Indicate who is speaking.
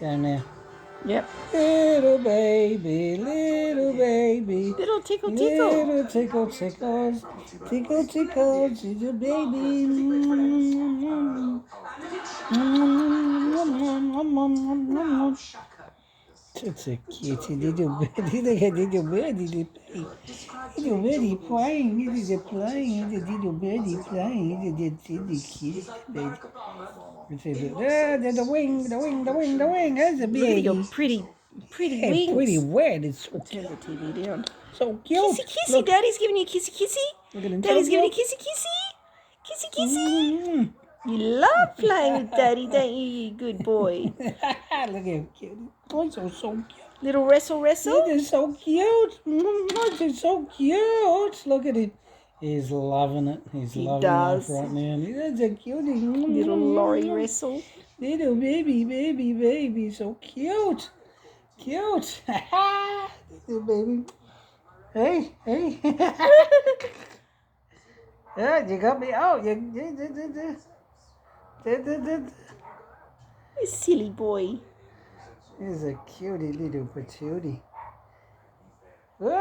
Speaker 1: Down there.
Speaker 2: Yep.
Speaker 1: Little baby, little baby.
Speaker 2: Little tickle tickle.
Speaker 1: Little tickle tickles. Tickle tickles, little baby. It's a kitty, little birdie. Look at little birdie, they play. Little birdie playing, little playing, little birdie playing, little kitty, baby. There's the wing. There's a
Speaker 2: Look at your
Speaker 1: baby.
Speaker 2: pretty
Speaker 1: Hey,
Speaker 2: wings.
Speaker 1: pretty wet. It's so
Speaker 2: Turn the TV down.
Speaker 1: so cute.
Speaker 2: Kissy.
Speaker 1: Look.
Speaker 2: Daddy's giving you a kissy.
Speaker 1: Look at him.
Speaker 2: Daddy's
Speaker 1: So
Speaker 2: giving you
Speaker 1: cute.
Speaker 2: kissy. You love playing with Daddy, don't you, you good boy?
Speaker 1: Look at him, cute. Oh, so cute.
Speaker 2: Little wrestle.
Speaker 1: It is so cute. It is so cute. Look at him. He's loving it. He's loving
Speaker 2: does.
Speaker 1: life right now. He's a cutie.
Speaker 2: Little lorry wrestle.
Speaker 1: Little baby. So cute. Cute. Little baby. Hey. Yeah, you got me out.
Speaker 2: Silly boy.
Speaker 1: He's a cutie little patootie. Whoa!